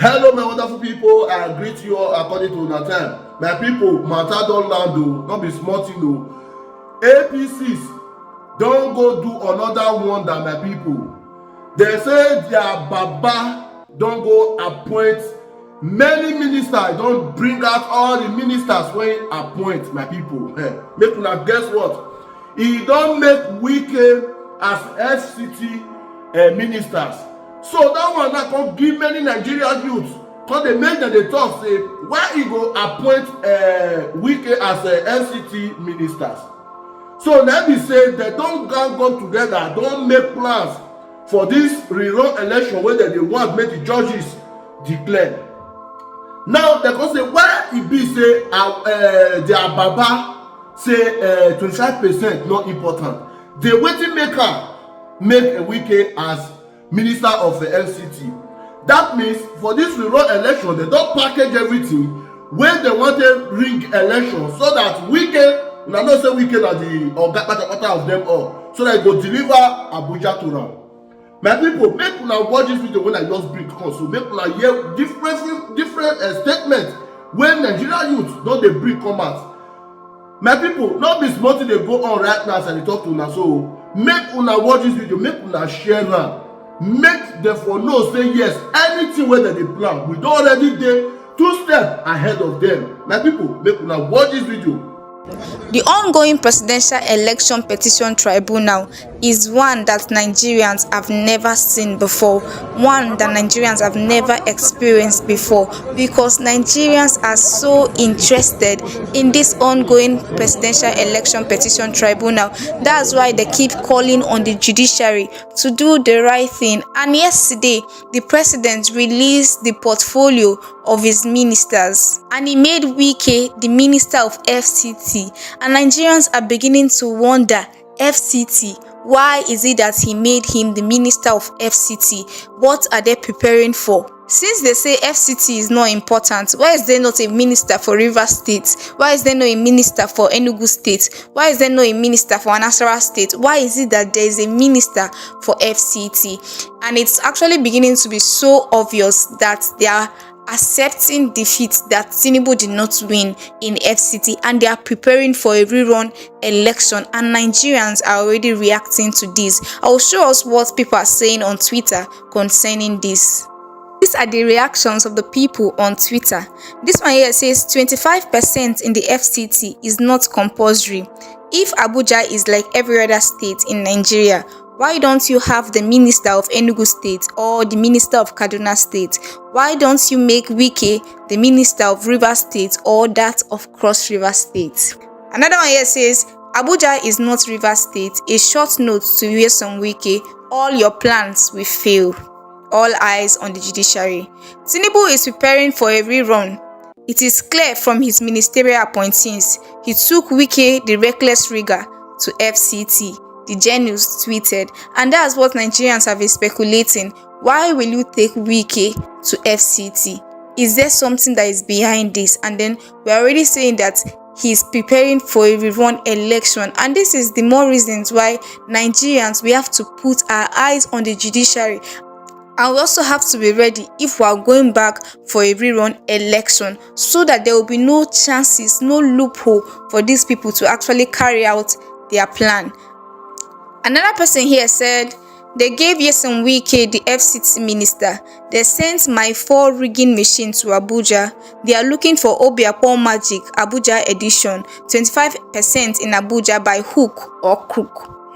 Hello my wonderful people, I greet you all according to una time. My people, matter don land o, no be small thing o. APCs don go do another wonder my people. They say their baba don go appoint many ministers, don bring out all the ministers wey appoint my people. Make una guess what? E don make Wike as FCT ministers. So that one na come give many Nigerian youths come dey make dem dey talk say why e go appoint Wike as FCT ministers. So na be say dem don gang come together, don make plans for this rerun election wey dem dey want make the judges declare. Now dem come say why e be say their baba say 25% not important. Dey wetin make am make Wike as minister of the FCT. That means for this rerun election, they don package everything wey they want to ring election so that Wike, una know say Wike na the oga kpatakpata of them all, so that go deliver Abuja to am. My people, make una watch this video when I just bring come, so make una hear different statements wey Nigerian youth don dey bring come out. My people, no be small thing dey go on right now as I dey talk to una, so make una watch this video, make una share am. Make them for know say yes, anything wey dem dey plan, we don already dey 2 steps ahead of them. My people, make una watch this video. The ongoing presidential election petition tribunal is one that Nigerians have never seen before, one that Nigerians have never experienced before, because Nigerians are so interested in this ongoing presidential election petition tribunal. That's why they keep calling on the judiciary to do the right thing. And yesterday, the president released the portfolio of his ministers, and he made Wike the minister of FCT. And Nigerians are beginning to wonder, FCT, why is it that he made him the minister of FCT? What are they preparing for? Since they say FCT is not important, why is there not a minister for Rivers State? Why is there not a minister for Enugu State? Why is there not a minister for Anambra State? Why is it that there is a minister for FCT? And it's actually beginning to be so obvious that they are accepting defeat, that Tinubu did not win in FCT, and they are preparing for a rerun election, and Nigerians are already reacting to this. I will show us what people are saying on Twitter concerning this. These are the reactions of the people on Twitter. This one here says 25% in the FCT is not compulsory. If Abuja is like every other state in Nigeria, why don't you have the minister of Enugu State or the minister of Kaduna State? Why don't you make Wike the minister of Rivers State or that of Cross River State? Another one here says, Abuja is not Rivers State. A short note to Nyesom Wike, all your plans will fail. All eyes on the judiciary. Tinubu is preparing for a rerun. It is clear from his ministerial appointees. He took Wike, the reckless rigger, to FCT. The genius tweeted, and that's what Nigerians have been speculating. Why will you take Wike to FCT? Is there something that is behind this? And then we're already saying that he's preparing for a rerun election, and this is the more reasons why Nigerians, we have to put our eyes on the judiciary, and we also have to be ready if we are going back for a rerun election, so that there will be no chances, no loophole for these people to actually carry out their plan. Another person here said, they gave Nyesom Wike the FCT minister. They sent my 4 rigging machine to Abuja. They are looking for Obiakpon Magic Abuja edition. 25% in Abuja by hook or crook.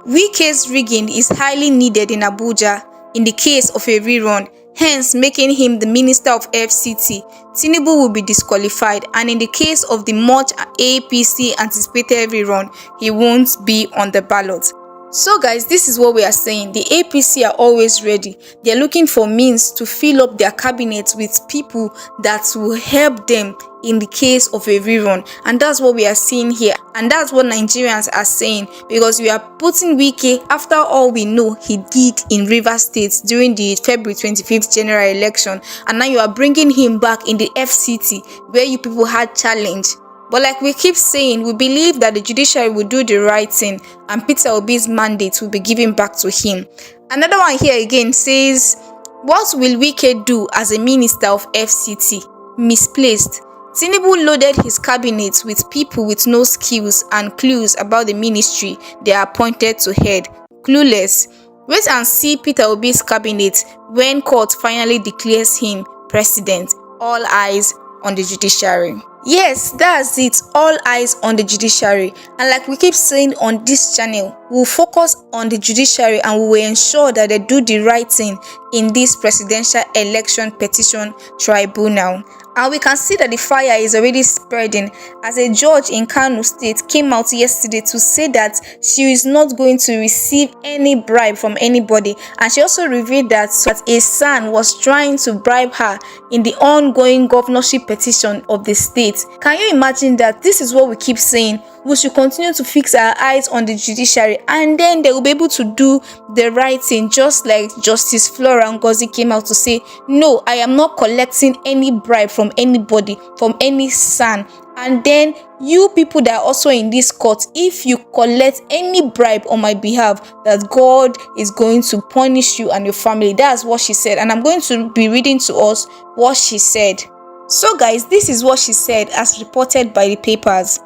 Wike's rigging is highly needed in Abuja in the case of a rerun, hence making him the minister of FCT. Tinubu will be disqualified, and in the case of the much APC anticipated rerun, he won't be on the ballot. So guys, this is what we are saying. The APC are always ready. They're looking for means to fill up their cabinets with people that will help them in the case of a rerun, and that's what we are seeing here, and that's what Nigerians are saying, because we are putting Wike, after all we know he did in Rivers State during the February 25th general election, and now you are bringing him back in the FCT where you people had challenge. But like we keep saying, we believe that the judiciary will do the right thing and Peter Obi's mandate will be given back to him. Another one here again says, What will Wike do as a minister of FCT? Misplaced. Tinubu loaded his cabinet with people with no skills and clues about the ministry they are appointed to head. Clueless. Wait and see Peter Obi's cabinet when court finally declares him president. All eyes on the judiciary. Yes, that's it. All eyes on the judiciary. And like we keep saying on this channel, we'll focus on the judiciary and we will ensure that they do the right thing in this presidential election petition tribunal. And we can see that the fire is already spreading as a judge in Kano State came out yesterday to say that she is not going to receive any bribe from anybody. And she also revealed that a son was trying to bribe her in the ongoing governorship petition of the state. Can you imagine that? This is what we keep saying. We should continue to fix our eyes on the judiciary and then they will be able to do the right thing, just like Justice Flora Ngozi came out to say, no, I am not collecting any bribe from anybody, from any son. And then you people that are also in this court, if you collect any bribe on my behalf, that God is going to punish you and your family. That's what she said. And I'm going to be reading to us what she said. So guys, this is what she said as reported by the papers.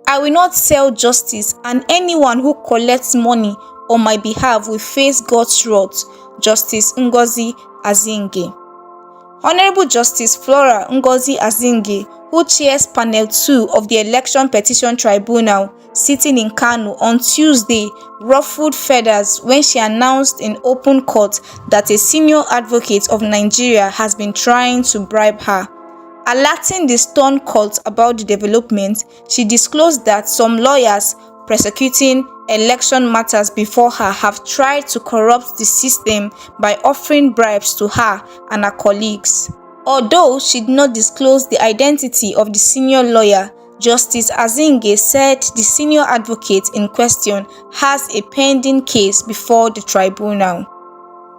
I will not sell justice, and anyone who collects money on my behalf will face God's wrath. Justice Ngozi Azinge. Honorable Justice Flora Ngozi Azinge, who chairs Panel 2 of the Election Petition Tribunal, sitting in Kano on Tuesday, ruffled feathers when she announced in open court that a senior advocate of Nigeria has been trying to bribe her. Alerting the Stone Court about the development, she disclosed that some lawyers prosecuting election matters before her have tried to corrupt the system by offering bribes to her and her colleagues. Although she did not disclose the identity of the senior lawyer, Justice Azinge said the senior advocate in question has a pending case before the tribunal.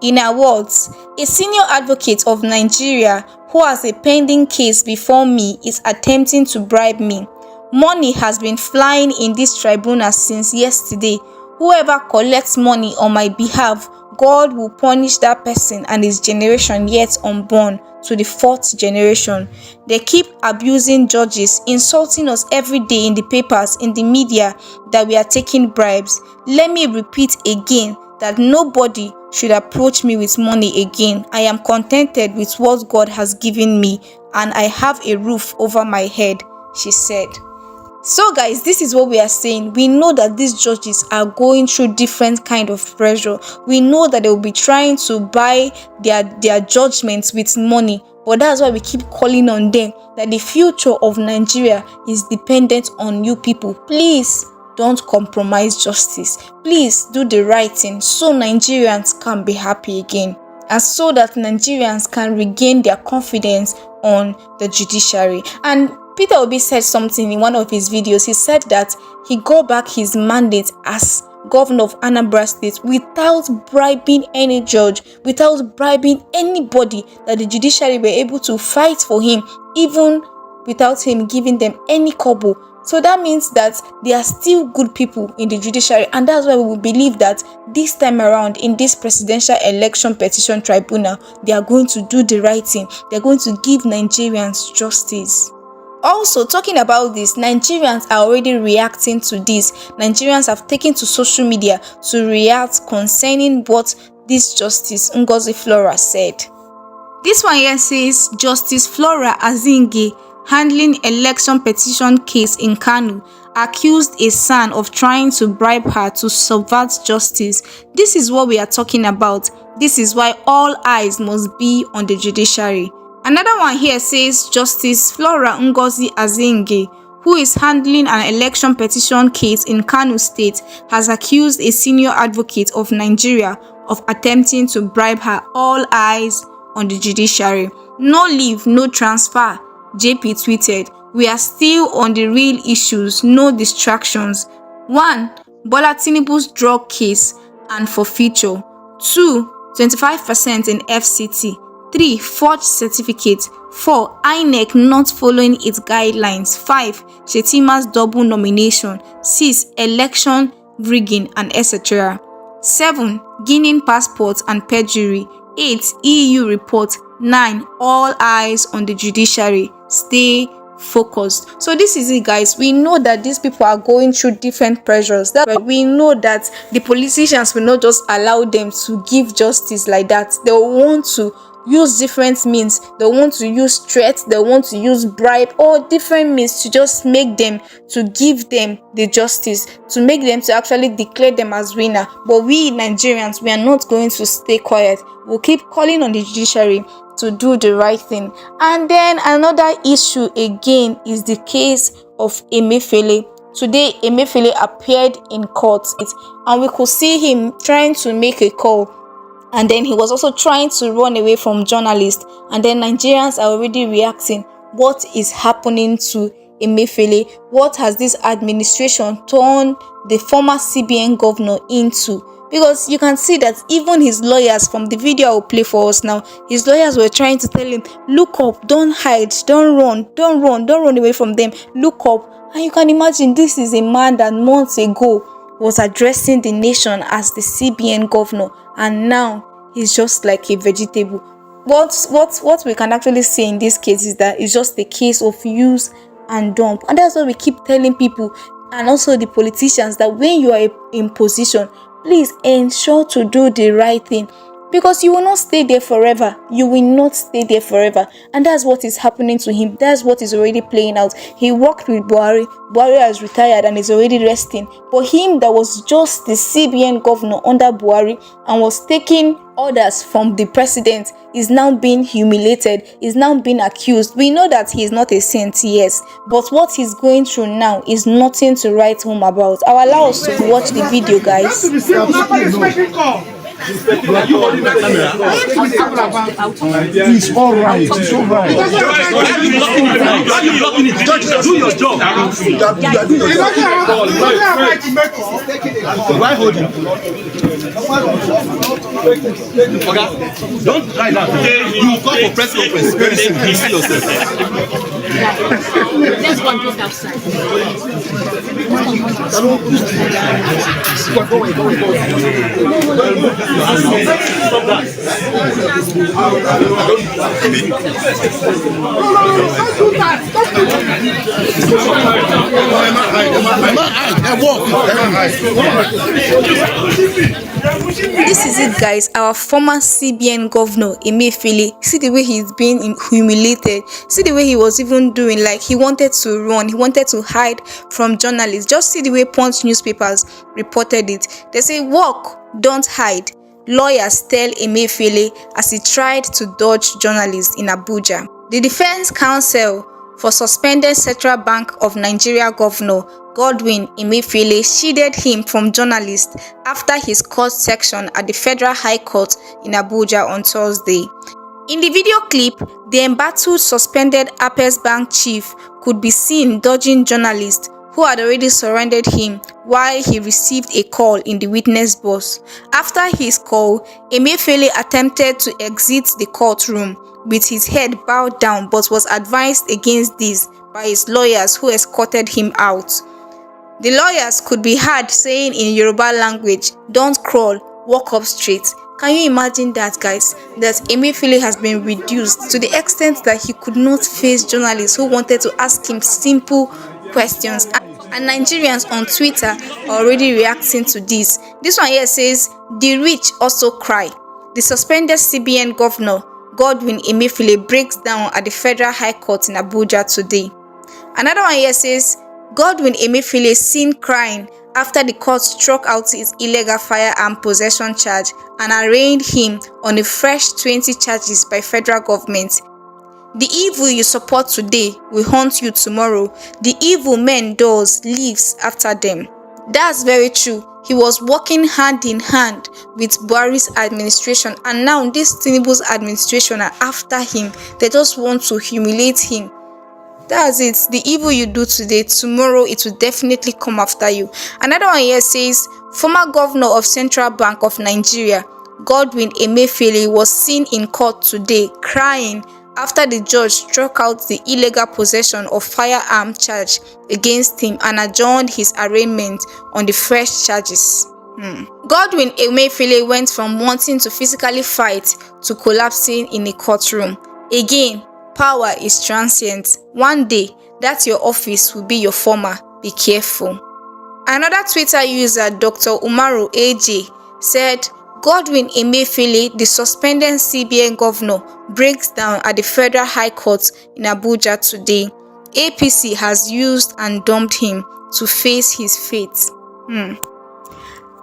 In her words, a senior advocate of Nigeria who has a pending case before me is attempting to bribe me. Money has been flying in this tribunal since yesterday. Whoever collects money on my behalf, God will punish that person and his generation yet unborn to the 4th generation. They keep abusing judges, insulting us every day in the papers, in the media, that we are taking bribes. Let me repeat again that nobody should approach me with money again. I am contented with what God has given me and I have a roof over my head, she said. So guys, this is what we are saying. We know that these judges are going through different kind of pressure. We know that they will be trying to buy their judgments with money. But that's why we keep calling on them that the future of Nigeria is dependent on you people. Please don't compromise justice. Please do the right thing so Nigerians can be happy again. And so that Nigerians can regain their confidence on the judiciary. And Peter Obi said something in one of his videos. He said that he got back his mandate as governor of Anambra State without bribing any judge, without bribing anybody, that the judiciary were able to fight for him, even without him giving them any kobo. So that means that they are still good people in the judiciary, and that's why we will believe that this time around in this presidential election petition tribunal, they are going to do the right thing. They are going to give Nigerians justice. Also, talking about this, Nigerians are already reacting to this. Nigerians have taken to social media to react concerning what this Justice Ngozi Flora said. This one here says, Justice Flora Azinge, handling election petition case in Kano, accused a son of trying to bribe her to subvert justice. This is what we are talking about. This is why all eyes must be on the judiciary. Another one here says Justice Flora Ngozi Azinge, who is handling an election petition case in Kano State, has accused a senior advocate of Nigeria of attempting to bribe her. All eyes on the judiciary. No leave, no transfer, JP tweeted. We are still on the real issues, no distractions. 1. Bola Tinubu's drug case and forfeiture. 2. 25% in FCT. 3. Forged certificate. 4. INEC not following its guidelines. 5. Shetima's double nomination. 6. Election rigging and etc. 7. Guinean passports and perjury. 8. EU report. 9. All eyes on the judiciary. Stay focused. So this is it, guys. We know that these people are going through different pressures. That's why we know that the politicians will not just allow them to give justice like that. They want to use different means. They want to use threats, they want to use bribe, or different means to just make them, to give them the justice, to make them, to actually declare them as winner. But we Nigerians, we are not going to stay quiet. We'll keep calling on the judiciary to do the right thing. And then another issue again is the case of Emefiele. Today, Emefiele appeared in court, and we could see him trying to make a call, and then he was also trying to run away from journalists. And then Nigerians are already reacting. What is happening to Emefiele? What has this administration turned the former CBN governor into? Because you can see that even his lawyers, from the video I will play for us now, his lawyers were trying to tell him, look up, don't hide, don't run away from them, look up. And you can imagine, this is a man that months ago was addressing the nation as the CBN governor, and now he's just like a vegetable. What we can actually say in this case is that it's just a case of use and dump. And that's why we keep telling people, and also the politicians, that when you are in position, please ensure to do the right thing, because you will not stay there forever. You will not stay there forever. And that's what is happening to him. That's what is already playing out. He worked with Buhari. Buhari has retired and is already resting. But him that was just the CBN governor under Buhari and was taking orders from the president is now being humiliated, is now being accused. We know that he is not a saint, yes, but what he's going through now is nothing to write home about. I'll allow us to watch the video, guys. It's all right. It's all right. Why are you blocking it? Judge, do your job. Why hold him? Okay. Don't try that. You call for press conference. You see yourself. Let's go and talk outside. Stop that. This is it, guys. Our former CBN governor Emefiele. See the way he's being humiliated. See the way he was even doing, like he wanted to run, he wanted to hide from journalists. Just see the way Punch newspapers reported it. They say, walk, don't hide. Lawyers tell Emefiele as he tried to dodge journalists in Abuja. The defense counsel for suspended Central Bank of Nigeria governor Godwin Emefiele shielded him from journalists after his court section at the Federal High Court in Abuja on Thursday. In the video clip, the embattled suspended Apex Bank chief could be seen dodging journalists who had already surrounded him while he received a call in the witness box. After his call, Emefiele attempted to exit the courtroom with his head bowed down, but was advised against this by his lawyers who escorted him out. The lawyers could be heard saying in Yoruba language, "Don't crawl, walk up straight." Can you imagine that, guys? That Emefiele has been reduced to the extent that he could not face journalists who wanted to ask him simple questions. And Nigerians on Twitter are already reacting to this. This one here says, "The rich also cry." The suspended CBN governor Godwin Emefiele breaks down at the Federal High Court in Abuja today. Another one here says, Godwin Emefiele seen crying after the court struck out his illegal firearm possession charge and arraigned him on a fresh 20 charges by federal government. The evil you support today will haunt you tomorrow. The evil men does lives after them. That's very true. He was working hand in hand with Buhari's administration, and now this Tinubu's administration are after him. They just want to humiliate him. That's it. The evil you do today, tomorrow it will definitely come after you. Another one here says, former governor of Central Bank of Nigeria, Godwin Emefiele, was seen in court today crying after the judge struck out the illegal possession of firearm charge against him and adjourned his arraignment on the fresh charges. Godwin Emefiele went from wanting to physically fight to collapsing in a courtroom. Again, power is transient. One day, that your office will be your former. Be careful. Another Twitter user, Dr. Umaru AJ, said, Godwin Emefiele, the suspended CBN governor, breaks down at the Federal High Court in Abuja today. APC has used and dumped him to face his fate.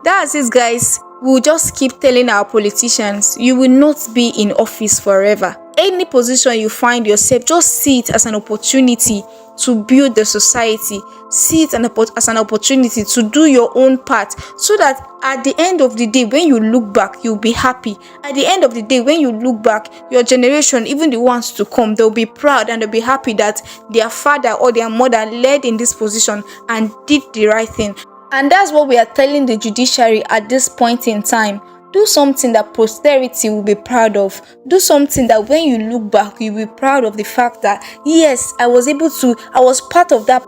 That's it, guys. We'll just keep telling our politicians, you will not be in office forever. Any position you find yourself, just see it as an opportunity to build the society. See it as an opportunity to do your own part, so that at the end of the day, when you look back, you'll be happy. At the end of the day, when you look back, your generation, even the ones to come, they'll be proud and they'll be happy that their father or their mother led in this position and did the right thing. And that's what we are telling the judiciary at this point in time. Do something that posterity will be proud of. Do something that when you look back, you'll be proud of the fact that, yes, I was part of that